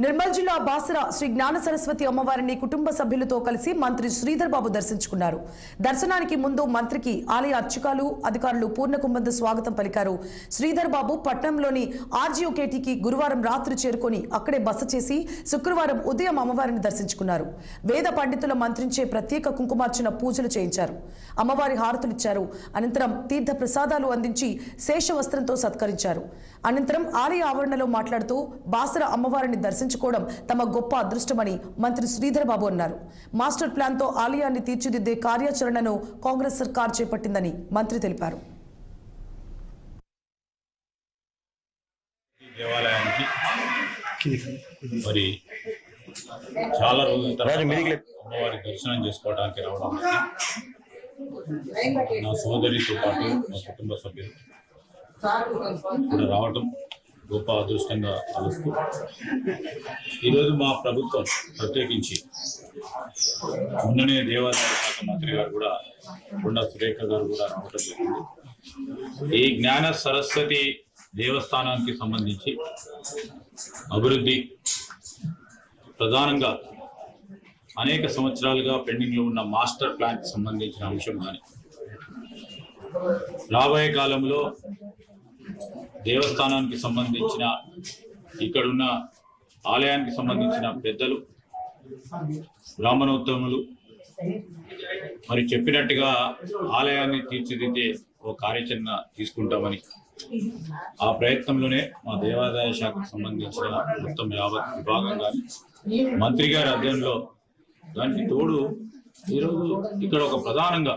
నిర్మల్ జిల్లా బాసర శ్రీ జ్ఞాన సరస్వతి అమ్మవారిని కుటుంబ సభ్యులతో కలిసి మంత్రి శ్రీధర్ బాబు దర్శించుకున్నారు. దర్శనానికి ముందు మంత్రికి ఆలయ అర్చకులు అధికారులు పూర్ణ కుంభంతో స్వాగతం పలికారు. శ్రీధర్ బాబు పట్టణంలోని ఆర్జీఓకేటీకి గురువారం రాత్రి చేరుకొని అక్కడే బస చేసి శుక్రవారం ఉదయం అమ్మవారిని దర్శించుకున్నారు. వేద పండితుల మంత్రించే ప్రత్యేక కుంకుమార్చన పూజలు చేయించారు. అమ్మవారి హారతులిచ్చారు. అనంతరం తీర్థ ప్రసాదాలు అందించి శేష వస్త్రంతో సత్కరించారు. అనంతరం ఆలయ ఆవరణలో మాట్లాడుతూ బాసర అమ్మవారిని దర్శించుకోవడం తమ గొప్ప అదృష్టమని మంత్రి శ్రీధర్ బాబు అన్నారు. మాస్టర్ ప్లాన్ తో ఆలయాన్ని తీర్చిదిద్దే కార్యాచరణను కాంగ్రెస్ సర్కార్ చేపట్టిందని మంత్రి తెలిపారు. దేవాలయానికి మరి చాలా రోజుల తర్వాత అమ్మవారి దర్శనం చేసుకోవడానికి రావడం నా సోదరితో పాటు మా కుటుంబ సభ్యులు కూడా రావడం గొప్ప అదృష్టంగా కలుస్తూ ఈరోజు మా ప్రభుత్వం ప్రత్యేకించి మొన్ననే దేవాదాయ శాఖ మంత్రి గారు కూడా కొండా సురేఖ గారు కూడా రావడం జరిగింది. ఈ జ్ఞాన సరస్వతి దేవస్థానానికి సంబంధించి అభివృద్ధి ప్రధానంగా అనేక సంవత్సరాలుగా పెండింగ్లో ఉన్న మాస్టర్ ప్లాన్కి సంబంధించిన అంశం కానీ రాబోయే కాలంలో దేవస్థానానికి సంబంధించిన ఇక్కడున్న ఆలయానికి సంబంధించిన పెద్దలు బ్రాహ్మణోత్తములు మరి చెప్పినట్టుగా ఆలయాన్ని తీర్చిదిద్దే ఓ కార్యాచరణ తీసుకుంటామని ఆ ప్రయత్నంలోనే మా దేవాదాయ శాఖకు సంబంధించిన మొత్తం యావత్ విభాగంగా మంత్రి గారి అధ్యయనంలో దానికి తోడు ఈరోజు ఇక్కడ ఒక ప్రధానంగా